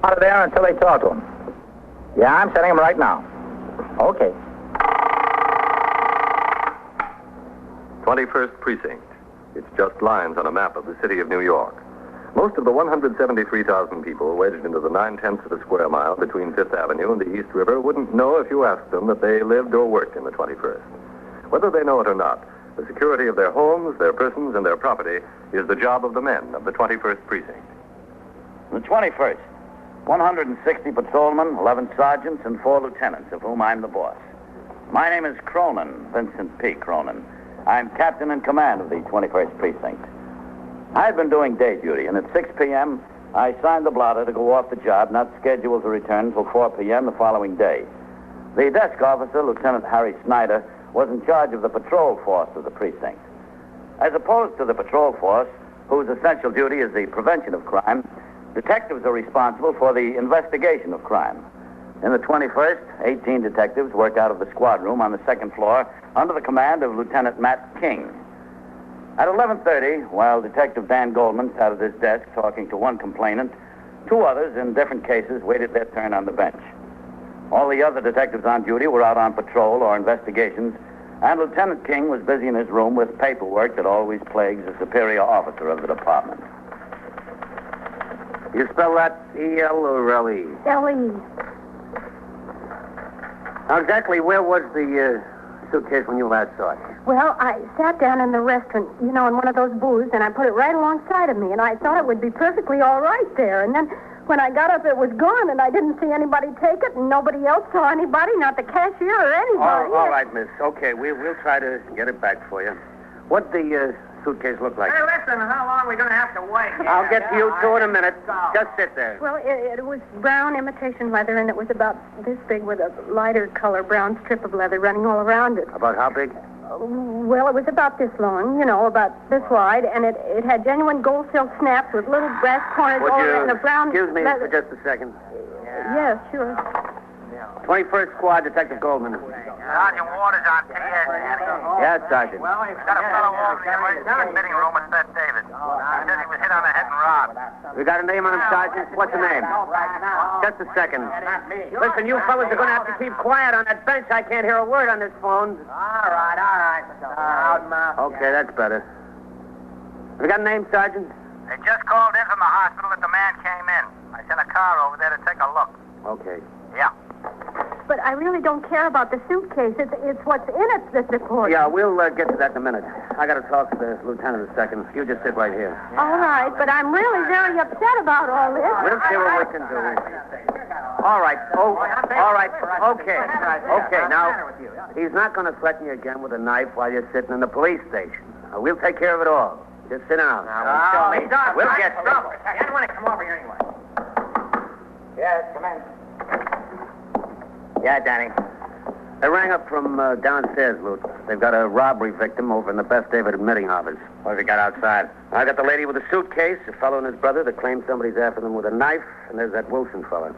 Out of there until they talk to him. Yeah, I'm sending him right now. Okay. 21st Precinct. It's just lines on a map of the city of New York. Most of the 173,000 people wedged into the 9/10 of a square mile between Fifth Avenue and the East River wouldn't know if you asked them that they lived or worked in the 21st. Whether they know it or not, the security of their homes, their persons, and their property is the job of the men of the 21st Precinct. The 21st. 160 patrolmen, 11 sergeants, and 4 lieutenants, of whom I'm the boss. My name is Cronin, Vincent P. Cronin. I'm captain in command of the 21st Precinct. I've been doing day duty, and at 6 p.m., I signed the blotter to go off the job, not scheduled to return until 4 p.m. the following day. The desk officer, Lieutenant Harry Snyder, was in charge of the patrol force of the precinct. As opposed to the patrol force, whose essential duty is the prevention of crime, detectives are responsible for the investigation of crime. In the 21st, 18 detectives work out of the squad room on the second floor under the command of Lieutenant Matt King. At 11:30, while Detective Dan Goldman sat at his desk talking to one complainant, 2 others in different cases waited their turn on the bench. All the other detectives on duty were out on patrol or investigations, and Lieutenant King was busy in his room with paperwork that always plagues a superior officer of the department. You spell that E-L or L-E? L.E. Now, exactly where was the suitcase when you last saw it? Well, I sat down in the restaurant, in one of those booths, and I put it right alongside of me, and I thought it would be perfectly all right there. And then when I got up, it was gone, and I didn't see anybody take it, and nobody else saw anybody, not the cashier or anybody. All right, miss. Okay, we'll try to get it back for you. What'd the suitcase look like? Hey, listen, how long are we going to have to wait? I'll get to you two in a minute. Just sit there. Well, it was brown imitation leather, and it was about this big with a lighter color brown strip of leather running all around it. About how big? Well, it was about this long, about this wide, and it had genuine gold silk snaps with little brass corners all around the brown... Excuse me leather. for just a second. Yes, sure. 21st Squad, Detective Goldman. Sergeant Waters on TS, Danny. Yes, Sergeant. Well, he's got a fellow over in the emergency admitting room with Beth David. He says he was hit on the head and robbed. We got a name on him, Sergeant? What's the name? Just a second. Listen, you fellas are going to have to keep quiet on that bench. I can't hear a word on this phone. All right. Loudmouth. Okay, that's better. We got a name, Sergeant? They just called in from the hospital that the man came in. I sent a car over there to take a look. Okay. Yeah. But I really don't care about the suitcase. It's what's in it that's important. Yeah, we'll get to that in a minute. I got to talk to the lieutenant a second. You just sit right here. All right, but I'm really very upset about all this. We'll see what we can do. All right. Oh, all right. Okay. Okay, now, he's not going to threaten you again with a knife while you're sitting in the police station. We'll take care of it all. Just sit down. We'll get to it. I don't want to come over here anyway. Yes, come in. Yeah, Danny. They rang up from downstairs, Luke. They've got a robbery victim over in the Beth David admitting office. What have you got outside? I got the lady with the suitcase, a fellow and his brother that claims somebody's after them with a knife, and there's that Wilson fella.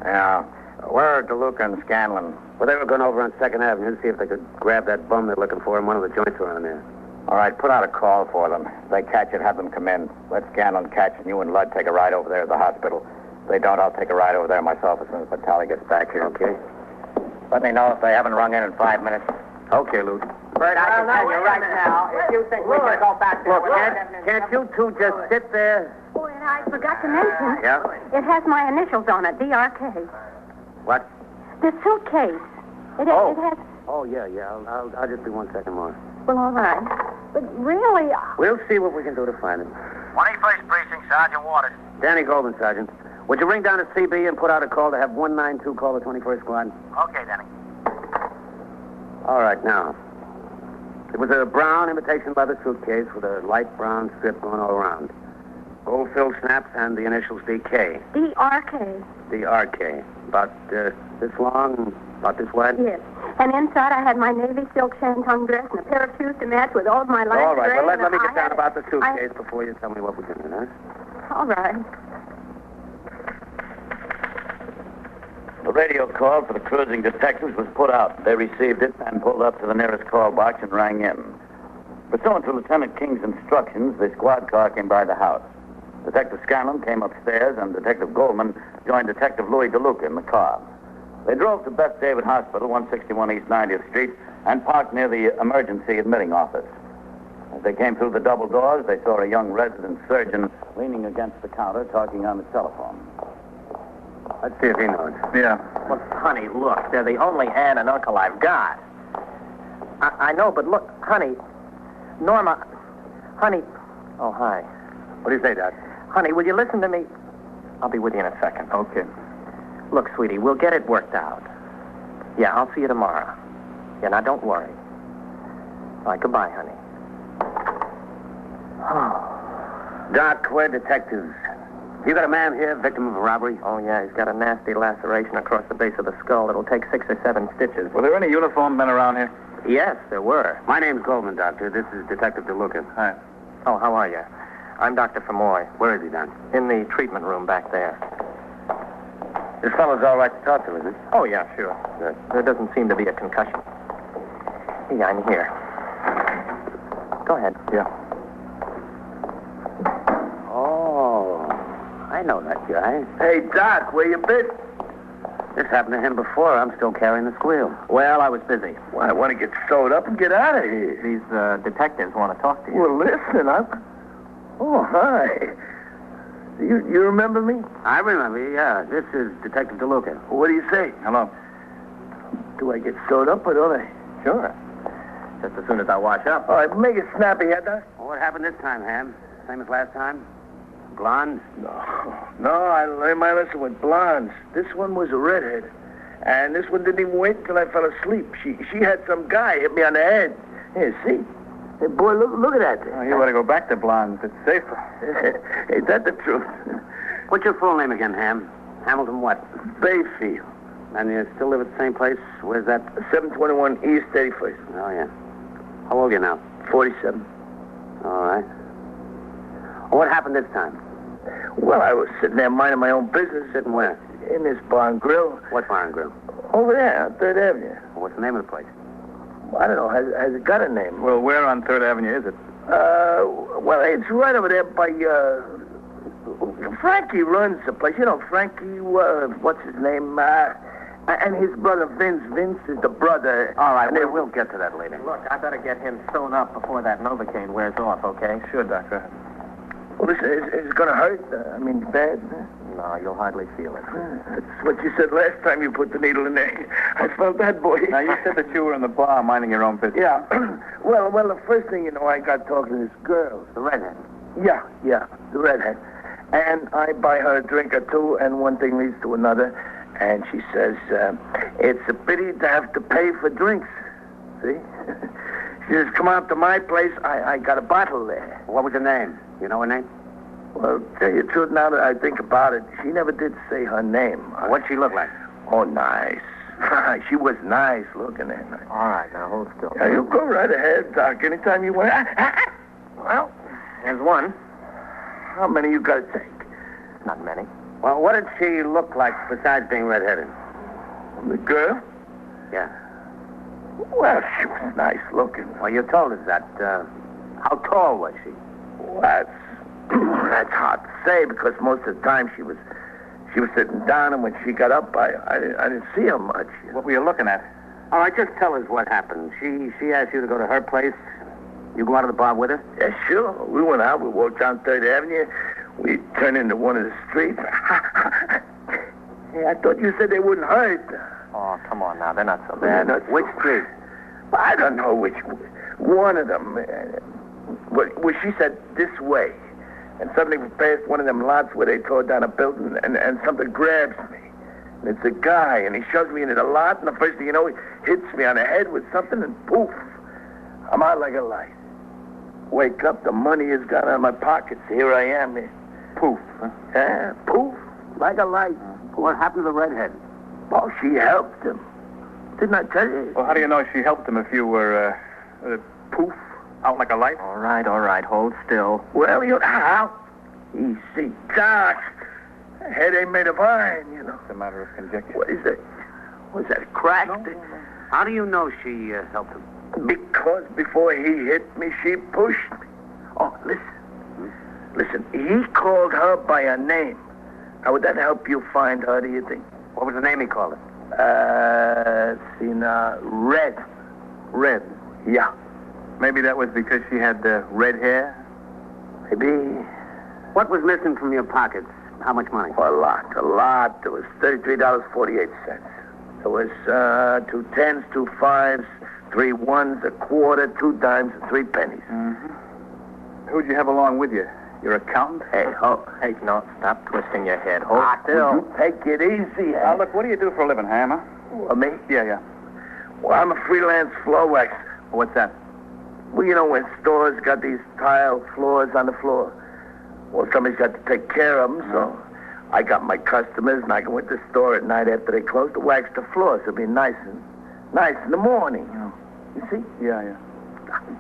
Yeah. Where are DeLuca and Scanlon? Well, they were going over on 2nd Avenue to see if they could grab that bum they're looking for in one of the joints around there. All right, put out a call for them. If they catch it, have them come in. Let Scanlon catch, and you and Ludd take a ride over there to the hospital. If they don't, I'll take a ride over there myself as soon as Vitale gets back here. Okay. Let me know if they haven't rung in 5 minutes. Okay, Luke. Bert, I can tell you right now, if you think we can go back there... Look, can't you two just sit there? Oh, and I forgot to mention. Yeah? It has my initials on it, DRK. What? The suitcase. It has... Oh, yeah. I'll just be 1 second more. Well, all right. But really... We'll see what we can do to find him. 21st Precinct, Sergeant Waters. Danny Goldman, Sergeant. Would you ring down to CB and put out a call to have 192 call the 21st Squad? Okay, Danny. All right, now. It was a brown imitation leather suitcase with a light brown strip going all around. Gold filled snaps and the initials DK. DRK. DRK. About this long, about this wide? Yes. And inside I had my navy silk shantung dress and a pair of shoes to match with all of my light All right, gray, well, let me and get down about the suitcase before you tell me what we're doing, huh? All right. The radio call for the cruising detectives was put out. They received it and pulled up to the nearest call box and rang in. Pursuant to Lieutenant King's instructions, the squad car came by the house. Detective Scanlon came upstairs, and Detective Goldman joined Detective Louis DeLuca in the car. They drove to Beth David Hospital, 161 East 90th Street, and parked near the emergency admitting office. As they came through the double doors, they saw a young resident surgeon leaning against the counter, talking on the telephone. Let's see if he knows. Yeah. Well, honey, look, they're the only aunt and uncle I've got. I know, but look, honey, Norma, honey. Oh, hi. What do you say, Doc? Honey, will you listen to me? I'll be with you in a second. Okay. Look, sweetie, we'll get it worked out. Yeah, I'll see you tomorrow. Yeah, now don't worry. All right, goodbye, honey. Doc, we're detectives. You got a man here, victim of a robbery? Oh, yeah, he's got a nasty laceration across the base of the skull. It'll take 6 or 7 stitches. Were there any uniformed men around here? Yes, there were. My name's Goldman, Doctor. This is Detective DeLuca. Hi. Oh, how are you? I'm Dr. Fermoy. Where is he, Doc? In the treatment room back there. This fellow's all right to talk to, isn't he? Oh, yeah, sure. Good. There doesn't seem to be a concussion. Yeah, I'm here. Go ahead. Yeah. Oh, I know that guy. Hey, Doc, where you been? This happened to him before. I'm still carrying the squeal. Well, I was busy. Well, I want to get sewed up and get out of here. These detectives want to talk to you. Well, listen, Oh, hi. You remember me? I remember, yeah. This is Detective DeLuca. What do you say? Hello. Do I get sewed up or don't I? Sure. Just as soon as I wash up. All right, make it snappy, Doc? Well, what happened this time, Ham? Same as last time? Blonde? No, I learned my lesson with blondes. This one was a redhead. And this one didn't even wait till I fell asleep. She had some guy hit me on the head. Here, see? Hey, boy, look at that. Oh, you ought to go back to blondes. It's safer. Ain't that the truth? What's your full name again, Ham? Hamilton what? Bayfield. And you still live at the same place? Where's that? 721 East 31st. Oh, yeah. How old are you now? 47. All right. What happened this time? Well, I was sitting there minding my own business. Sitting where? In this bar and grill. What bar and grill? Over there on 3rd Avenue. What's the name of the place? I don't know. Has it got a name? Well, where on 3rd Avenue is it? Well, it's right over there by, Frankie runs the place. You know, Frankie, what's his name? And his brother Vince. Vince is the brother. All right, and we'll get to that later. Look, I better get him sewn up before that Novocaine wears off, okay? Sure, Doctor. Well, listen, is it going to hurt? I mean, bad? No, you'll hardly feel it. That's what you said last time you put the needle in there. I felt that, boy. Now, you said that you were in the bar minding your own business. Yeah. well, the first thing you know, I got talking to this girl. The redhead. Yeah, the redhead. And I buy her a drink or two, and one thing leads to another. And she says, it's a pity to have to pay for drinks. See? She says, come out to my place. I got a bottle there. What was her name? You know her name? Well, tell you the truth, now that I think about it, she never did say her name. What'd she look like? Oh, nice. She was nice looking at her. All right, now hold still. Yeah, you go right ahead, Doc. Anytime you want. Well, There's one. how many you got to take? Not many. Well, what did she look like besides being redheaded? The girl? Yeah. Well, she was nice looking. Well, you told us that. How tall was she? Well, that's hard to say because most of the time she was sitting down, and when she got up, I didn't see her much. What were you looking at? All right, just tell us what happened. She asked you to go to her place. You go out of the bar with her? Yeah, sure. We went out. We walked down 3rd Avenue. We turned into one of the streets. Hey, I thought you said they wouldn't hurt. Oh, come on now. They're not so bad. Which street? I don't know which one of them. Well, she said this way. And suddenly we passed one of them lots where they tore down a building, and something grabs me. And it's a guy, and he shoves me into the lot, and the first thing you know, he hits me on the head with something, and poof, I'm out like a light. Wake up, the money is gone out of my pockets. Here I am. Poof. Huh? Yeah, poof, like a light. What happened to the redhead? Oh, she helped him. Didn't I tell you? Well, how do you know she helped him if you were, poof, out like a light? All right. Hold still. Well, how? Easy, gosh. Head ain't made of iron, you know. It's a matter of conjecture. What is that? Was that cracked? No. How do you know she helped him? Because before he hit me, she pushed me. Oh, listen. Listen, he called her by her name. Would that help you find her, do you think? What was the name he called it? See now, Red. Red. Yeah, Maybe that was because she had red hair? maybe. What was missing from your pockets? How much money? A lot. It was $33.48. There was 2 10s, 2 5s, 3 1s, a quarter, 2 dimes, and 3 pennies. Who'd you have along with you? Your accountant? Hey, Hey, no, stop twisting your head. Hold still. Would you take it easy, Now, Ham? look, what do you do for a living, Ham, huh? Me? Yeah. Well, I'm a freelance floor waxer. What's that? Well, you know when stores got these tile floors on the floor? Well, somebody's got to take care of them, so I got my customers, and I go into the store at night after they close to wax the floors. It'll be nice in the morning. You see? Yeah.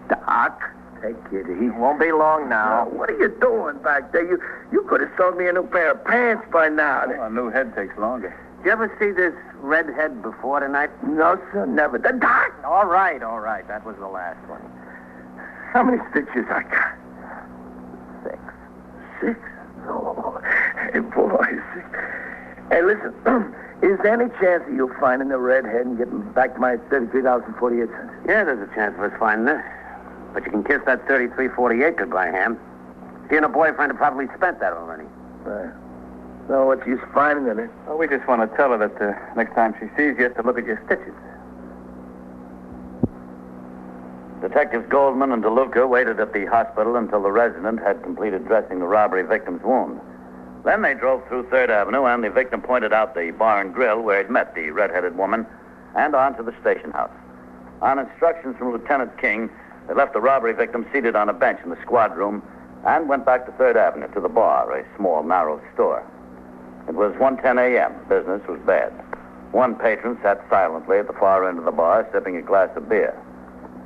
Doc, take it easy. Won't be long now. What are you doing back there? You could have sold me a new pair of pants by now. Well, a new head takes longer. did you ever see this redhead before tonight? No, sir, never. The Doc! All right. That was the last one. How many stitches I got? 6. 6? Oh, hey, boy, 6. Hey, listen, is there any chance of you finding the redhead and getting back my $33.48? Yeah, there's a chance of us finding her. But you can kiss that $33.48 goodbye, Ham. She and her boyfriend have probably spent that already. So what's the use of finding it? Well, we just want to tell her that next time she sees you, to look at your stitches. Detectives Goldman and DeLuca waited at the hospital until the resident had completed dressing the robbery victim's wound. Then they drove through 3rd Avenue, and the victim pointed out the bar and grill where he'd met the red-headed woman, and on to the station house. On instructions from Lieutenant King, they left the robbery victim seated on a bench in the squad room and went back to 3rd Avenue to the bar, a small, narrow store. It was 1:10 a.m. Business was bad. One patron sat silently at the far end of the bar, sipping a glass of beer.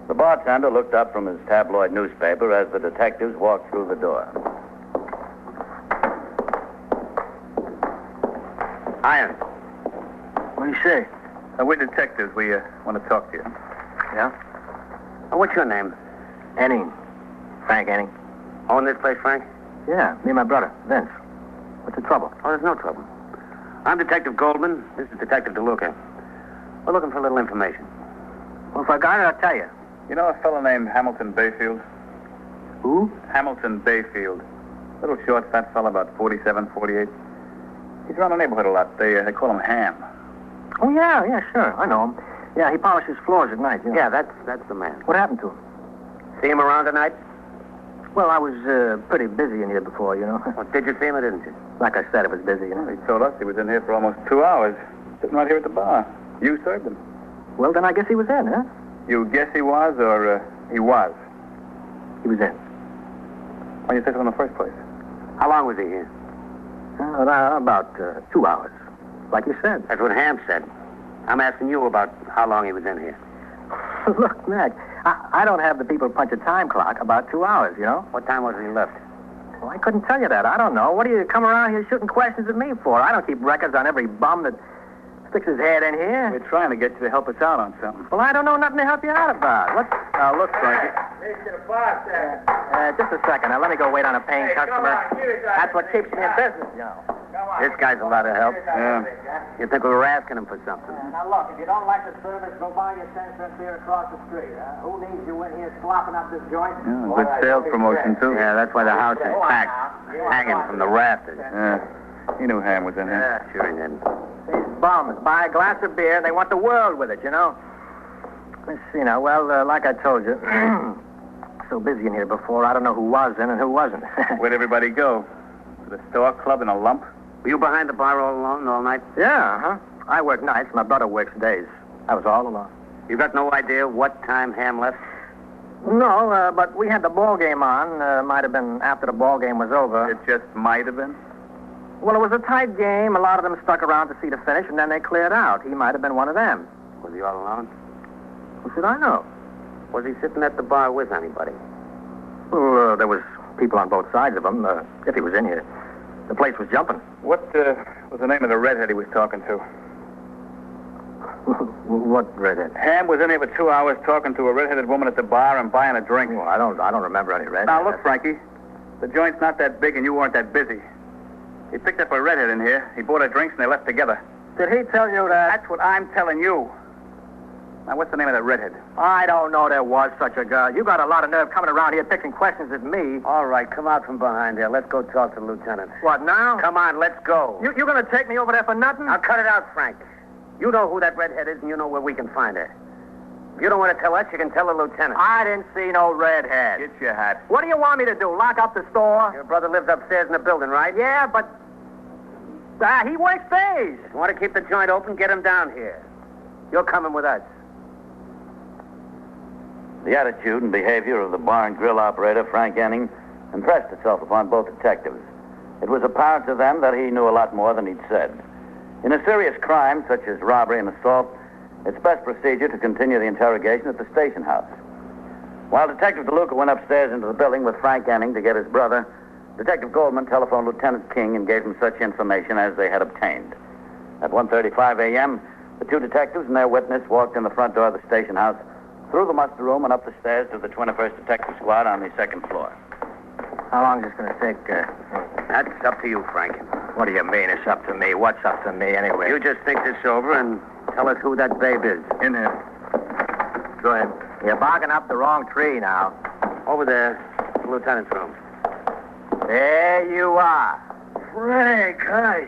The bartender looked up from his tabloid newspaper as the detectives walked through the door. Iron. What do you say? We're detectives. We want to talk to you. Yeah? What's your name? Enning. Frank Enning. Own this place, Frank? Yeah, me and my brother, Vince. What's the trouble? Oh, there's no trouble. I'm Detective Goldman. This is Detective DeLuca. We're looking for a little information. Well, if I got it, I'll tell you. You know a fellow named Hamilton Bayfield? Who? Hamilton Bayfield. Little short, fat fella, about 47, 48. He's around the neighborhood a lot. They call him Ham. Oh, yeah, sure. I know him. Yeah, he polishes floors at night. Yeah, that's the man. What happened to him? See him around tonight? Well, I was pretty busy in here before, you know. Well, did you see him or didn't you? Like I said, it was busy, you know. He told us he was in here for almost 2 hours, sitting right here at the bar. You served him. Well, then I guess he was in, huh? You guess he was, or he was? He was in. Why you say so in the first place? How long was he here? About 2 hours. Like you said. That's what Ham said. I'm asking you about how long he was in here. Look, Mac, I don't have the people punch a time clock about 2 hours, you know? What time was he left? Well, I couldn't tell you that. I don't know. What do you come around here shooting questions at me for? I don't keep records on every bum that sticks his head in here. We're trying to get you to help us out on something. Well, I don't know nothing to help you out about. What? Now, look, Frankie. Just a second. Now, let me go wait on a paying customer. That's what keeps me in business, you know. This guy's a lot of help. Yeah. You think we were asking him for something? Now, look, if you don't like the service, go buy your 10-cent beer across the street. Who needs you in here slopping up this joint? Yeah, good sales promotion, too. Yeah, that's why the house is packed, hanging from the rafters. Yeah. He knew Ham was in here. Yeah, sure he did. These bums buy a glass of beer and they want the world with it, you know? Let's see now. Well, like I told you, so busy in here before, I don't know who was in and who wasn't. Where'd everybody go? To the store club in a lump? Were you behind the bar all alone all night? Yeah, I work nights. My brother works days. I was all alone. You got no idea what time Ham left? No, but we had the ball game on. Might have been after the ball game was over. It just might have been. Well, it was a tight game. A lot of them stuck around to see the finish, and then they cleared out. He might have been one of them. Was he all alone? Who should I know? Was he sitting at the bar with anybody? Well, there was people on both sides of him, if he was in here. The place was jumping. What was the name of the redhead he was talking to? What redhead? Ham was in here for 2 hours talking to a redheaded woman at the bar and buying a drink. Well, I don't remember any redhead. Now, look, Frankie, the joint's not that big and you weren't that busy. He picked up a redhead in here. He bought her drinks and they left together. Did he tell you that? That's what I'm telling you. Now, what's the name of that redhead? I don't know there was such a girl. You got a lot of nerve coming around here picking questions at me. All right, come out from behind there. Let's go talk to the lieutenant. What, now? Come on, let's go. You going to take me over there for nothing? Now, cut it out, Frank. You know who that redhead is, and you know where we can find her. If you don't want to tell us, you can tell the lieutenant. I didn't see no redhead. Get your hat. What do you want me to do, lock up the store? Your brother lives upstairs in the building, right? Yeah, but... he works days. If you want to keep the joint open, get him down here. You're coming with us. The attitude and behavior of the bar and grill operator, Frank Enning, impressed itself upon both detectives. It was apparent to them that he knew a lot more than he'd said. In a serious crime, such as robbery and assault, it's best procedure to continue the interrogation at the station house. While Detective DeLuca went upstairs into the building with Frank Enning to get his brother, Detective Goldman telephoned Lieutenant King and gave him such information as they had obtained. At 1:35 a.m., the two detectives and their witness walked in the front door of the station house, through the muster room and up the stairs to the 21st Detective Squad on the second floor. How long is this going to take? That's up to you, Frank. What do you mean it's up to me? What's up to me, anyway? You just think this over and tell us who that babe is. In here. Go ahead. You're barking up the wrong tree now. Over there, the lieutenant's room. There you are. Frank, hi.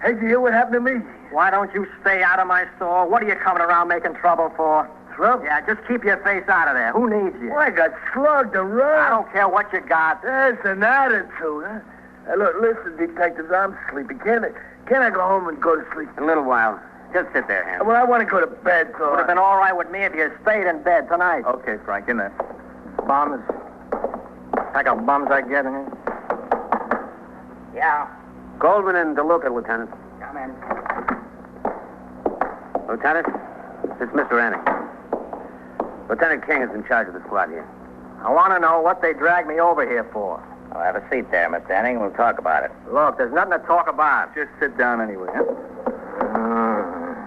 Hey, did you hear what happened to me? Why don't you stay out of my store? What are you coming around making trouble for? Trouble? Yeah, just keep your face out of there. Who needs you? Well, I got slugged around. I don't care what you got. That's an attitude, huh? Hey, look, listen, detectives, I'm sleepy. Can I go home and go to sleep? In a little while. Just sit there, Ham. Well, I want to go to bed, so... Would have been all right with me if you stayed in bed tonight. Okay, Frank, in there. Bums. Pack of bums I get in here. Yeah. Goldman and DeLuca, Lieutenant. Come in. Lieutenant, this is Mr. Anning. Lieutenant King is in charge of the squad here. I want to know what they dragged me over here for. I'll have a seat there, Mr. Enning. We'll talk about it. Look, there's nothing to talk about. Just sit down anyway, huh?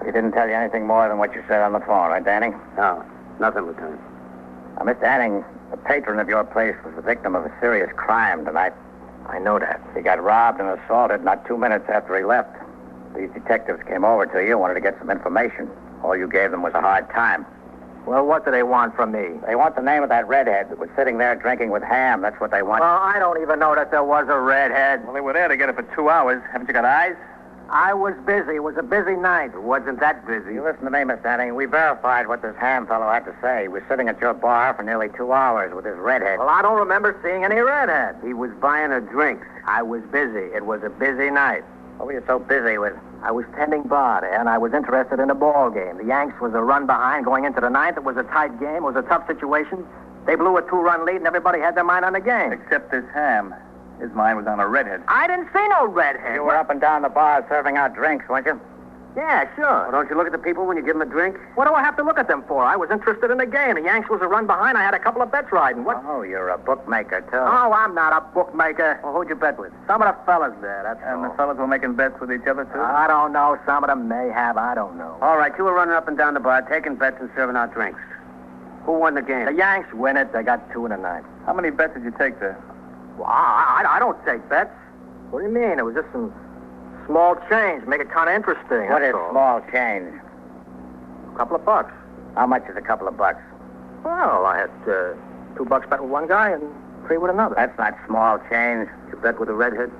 He didn't tell you anything more than what you said on the phone, right, Enning? No, nothing, Lieutenant. Mr. Enning, the patron of your place was the victim of a serious crime tonight. I know that. He got robbed and assaulted not 2 minutes after he left. These detectives came over to you, wanted to get some information. All you gave them was a hard time. Well, what do they want from me? They want the name of that redhead that was sitting there drinking with Ham. That's what they want. Well, I don't even know that there was a redhead. Well, they were there to get it for 2 hours. Haven't you got eyes? I was busy. It was a busy night. It wasn't that busy. You listen to me, Mr. Enning. We verified what this Ham fellow had to say. He was sitting at your bar for nearly 2 hours with his redhead. Well, I don't remember seeing any redhead. He was buying her drinks. I was busy. It was a busy night. What were you so busy with? I was tending bar there, and I was interested in the ball game. The Yanks was a run behind going into the ninth. It was a tight game. It was a tough situation. They blew a 2-run lead, and everybody had their mind on the game. Except this Ham. His mind was on a redhead. I didn't see no redhead. You were up and down the bar serving out drinks, weren't you? Yeah, sure. Well, don't you look at the people when you give them a drink? What do I have to look at them for? I was interested in the game. The Yanks was a run behind. I had a couple of bets riding. What? Oh, you're a bookmaker, too. Oh, I'm not a bookmaker. Well, who'd you bet with? Some of the fellas there, that's And all. the fellas were making bets with each other, too? I don't know. Some of them may have. I don't know. All right, you were running up and down the bar, taking bets and serving out drinks. Who won the game? The Yanks win it. They got 2 in the ninth. How many bets did you take there? Well, I don't take bets. What do you mean? It was just some small change. Make it kind of interesting. What is that's all. small change? A couple of bucks. How much is a couple of bucks? Well, I had $2 bet with one guy and 3 with another. That's not small change. You bet with a redhead?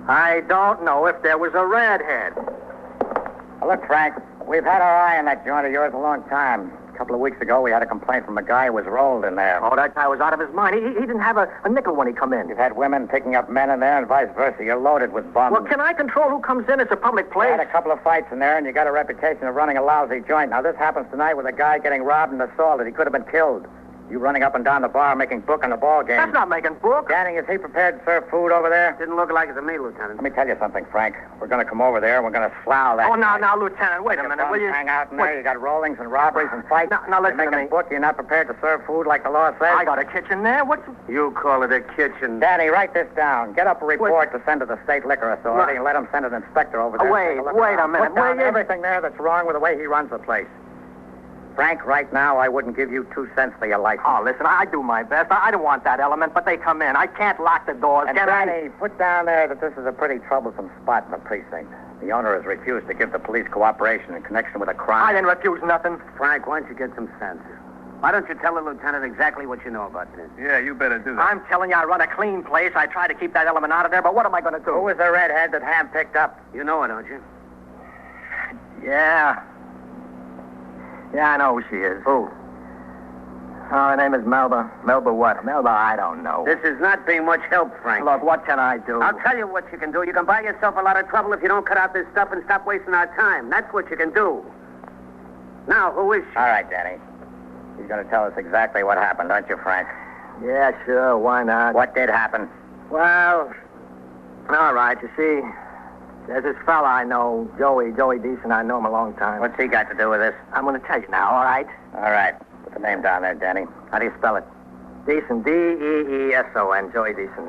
I don't know if there was a redhead. Well, look, Frank, we've had our eye on that joint of yours a long time. A couple of weeks ago, we had a complaint from a guy who was rolled in there. Oh, that guy was out of his mind. He didn't have a nickel when he come in. You've had women picking up men in there and vice versa. You're loaded with bums. Well, can I control who comes in? It's a public You place. had a couple of fights in there, and you got a reputation of running a lousy joint. Now, this happens tonight with a guy getting robbed and assaulted. He could have been killed. You running up and down the bar making book on the ball game. That's not making book. Danny, is he prepared to serve food over there? Didn't look like it to me, Lieutenant. Let me tell you something, Frank. We're going to come over there, and we're going to slough that Oh, now, guy. Lieutenant, wait a Your minute, will bums you? hang out in What? there. You got rollings and robberies and fights. Now, listen You're to making me. book. You're not prepared to serve food like the law says. I got a kitchen there. What? You call it a kitchen. Danny, write this down. Get up a report to send to the State Liquor Authority and let them send an inspector over there. Wait Take a look a around. minute, Put down will you? everything there that's wrong with the way he runs the place. Frank, right now, I wouldn't give you 2 cents for your license. Oh, listen, I do my best. I don't want that element, but they come in. I can't lock the doors. And Danny, put down there that this is a pretty troublesome spot in the precinct. The owner has refused to give the police cooperation in connection with a crime. I didn't refuse nothing. Frank, why don't you get some sense? Why don't you tell the lieutenant exactly what you know about this? Yeah, you better do that. I'm telling you, I run a clean place. I try to keep that element out of there, but what am I going to do? Who was the redhead that Ham picked up? You know her, don't you? Yeah. Yeah, I know who she is. Who? Oh, her name is Melba. Melba what? Melba, I don't know. This is not being much help, Frank. Look, what can I do? I'll tell you what you can do. You can buy yourself a lot of trouble if you don't cut out this stuff and stop wasting our time. That's what you can do. Now, who is she? All right, Danny. He's going to tell us exactly what happened, aren't you, Frank? Yeah, sure. Why not? What did happen? Well, all right. You see, there's this fella I know, Joey Decent. I know him a long time. What's he got to do with this? I'm going to tell you now, all right? All right. Put the name down there, Danny. How do you spell it? Decent, Deeson, Joey Decent.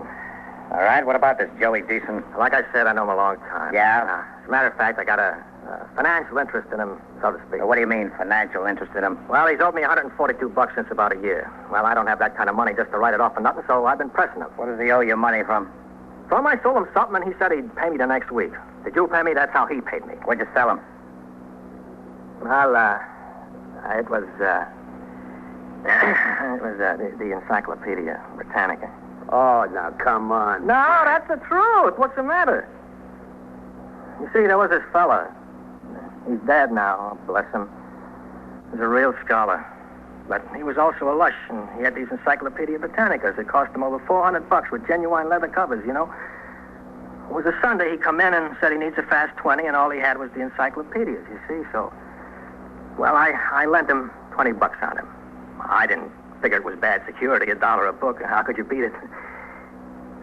All right. What about this Joey Decent? Like I said, I know him a long time. Yeah? As a matter of fact, I got a financial interest in him, so to speak. What do you mean, financial interest in him? Well, he's owed me $142 since about a year. Well, I don't have that kind of money just to write it off for nothing, so I've been pressing him. What does he owe you money from? From I sold him something, and he said he'd pay me the next week. Did you pay me? That's how he paid me. What'd you sell him? Well, it was, the Encyclopedia Britannica. Oh, now, come on. No, that's the truth. What's the matter? You see, there was this fella. He's dead now, oh, bless him. He's a real scholar. But he was also a lush, and he had these Encyclopedia Britannicas. It cost him over $400 with genuine leather covers, you know. It was a Sunday. He come in and said he needs a fast 20, and all he had was the encyclopedias, you see. So, well, I lent him $20 on him. I didn't figure it was bad security, $1 a book. How could you beat it?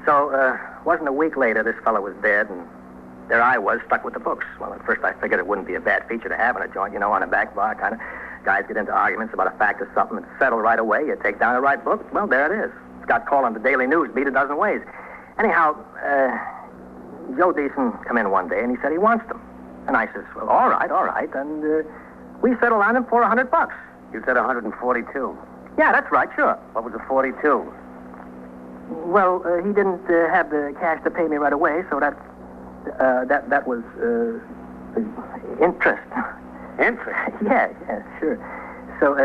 So, wasn't a week later, this fellow was dead, and there I was, stuck with the books. Well, at first I figured it wouldn't be a bad feature to have in a joint, you know, on a back bar, kind of. Guys get into arguments about a fact or something and settle right away. You take down the right book, well, there it is. It's got called on the Daily News, beat a dozen ways. Anyhow, Joe Decent come in one day, and he said he wants them. And I says, well, all right. And we settled on him for $100. You said 142. Yeah, that's right, sure. What was the 42? Well, he didn't have the cash to pay me right away, so that was interest. Interest? Yeah, sure. So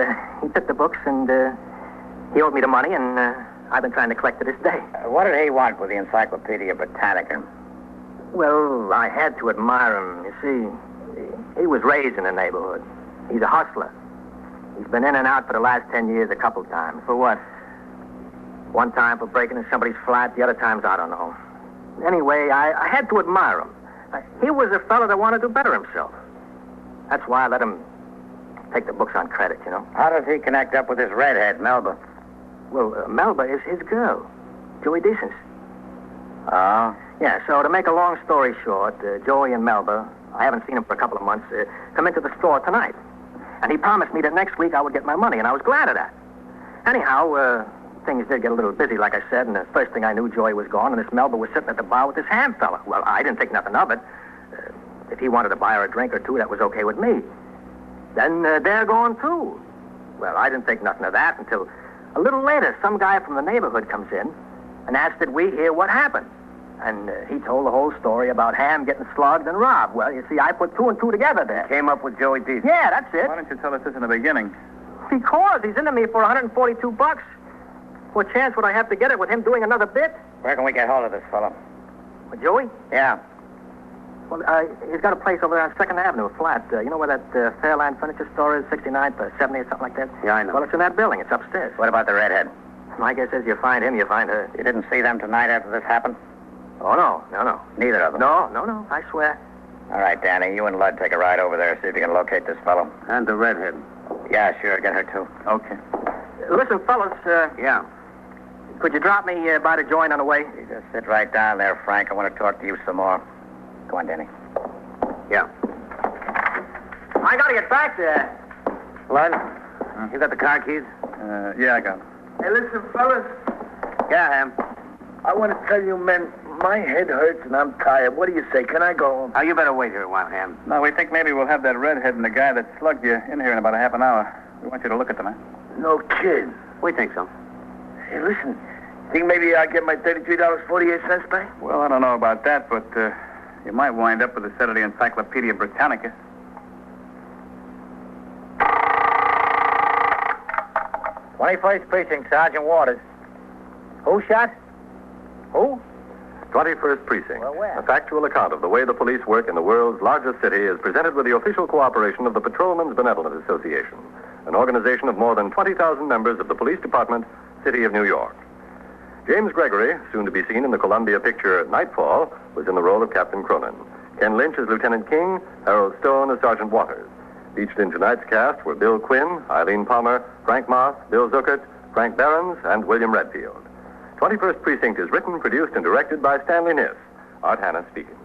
he took the books, and he owed me the money, and I've been trying to collect to this day. What did he want with the Encyclopedia Britannica? Well, I had to admire him. You see, he was raised in the neighborhood. He's a hustler. He's been in and out for the last 10 years a couple times. For what? One time for breaking in somebody's flat, the other times, I don't know. Anyway, I had to admire him. He was a fellow that wanted to better himself. That's why I let him take the books on credit, you know. How does he connect up with this redhead, Melba? Well, Melba is his girl, Joey Decent. Oh? Yeah, so to make a long story short, Joey and Melba, I haven't seen him for a couple of months, come into the store tonight. And he promised me that next week I would get my money, and I was glad of that. Anyhow, things did get a little busy, like I said, and the first thing I knew, Joey was gone, and this Melba was sitting at the bar with this Ham fella. Well, I didn't think nothing of it. If he wanted to buy her a drink or two, that was okay with me. Then they're gone, too. Well, I didn't think nothing of that until a little later, some guy from the neighborhood comes in and asked did we hear what happened. And he told the whole story about Ham getting slugged and robbed. Well, you see, I put two and two together there. Came up with Joey Decent. Yeah, that's it. Why don't you tell us this in the beginning? Because he's into me for $142. What chance would I have to get it with him doing another bit? Where can we get hold of this fellow? With Joey? Yeah. Well, he's got a place over there on 2nd Avenue, a flat. You know where that Fairland furniture store is, 69th or 70 or something like that? Yeah, I know. Well, it's in that building. It's upstairs. What about the redhead? My guess is you find him, you find her. You didn't see them tonight after this happened? Oh, no. Neither of them? No, I swear. All right, Danny, you and Lud take a ride over there, see if you can locate this fellow. And the redhead. Yeah, sure, get her too. Okay. Listen, fellas, Yeah. could you drop me by the joint on the way? You just sit right down there, Frank. I want to talk to you some more. Go on, Danny. Yeah. I gotta get back there. Lud, you got the car keys? Yeah, I got it. Hey, listen, fellas. Yeah, Ham. I want to tell you, men, my head hurts and I'm tired. What do you say? Can I go home? Oh, you better wait here a while, Ham. No, we think maybe we'll have that redhead and the guy that slugged you in here in about a half an hour. We want you to look at the map. No kidding. We think so. Hey, listen. Think maybe I'll get my $33.48 back? Well, I don't know about that, but you might wind up with a set of the Encyclopedia Britannica. '21st Precinct, Sergeant Waters. Who shot? Who? 21st Precinct. Well, where? A factual account of the way the police work in the world's largest city is presented with the official cooperation of the Patrolmen's Benevolent Association, an organization of more than 20,000 members of the Police Department, City of New York. James Gregory, soon to be seen in the Columbia picture Nightfall, was in the role of Captain Cronin. Ken Lynch as Lieutenant King, Harold Stone as Sergeant Waters. Featured in tonight's cast were Bill Quinn, Eileen Palmer, Frank Moss, Bill Zuckert, Frank Behrens, and William Redfield. 21st Precinct is written, produced, and directed by Stanley Niss. Art Hanna speaking.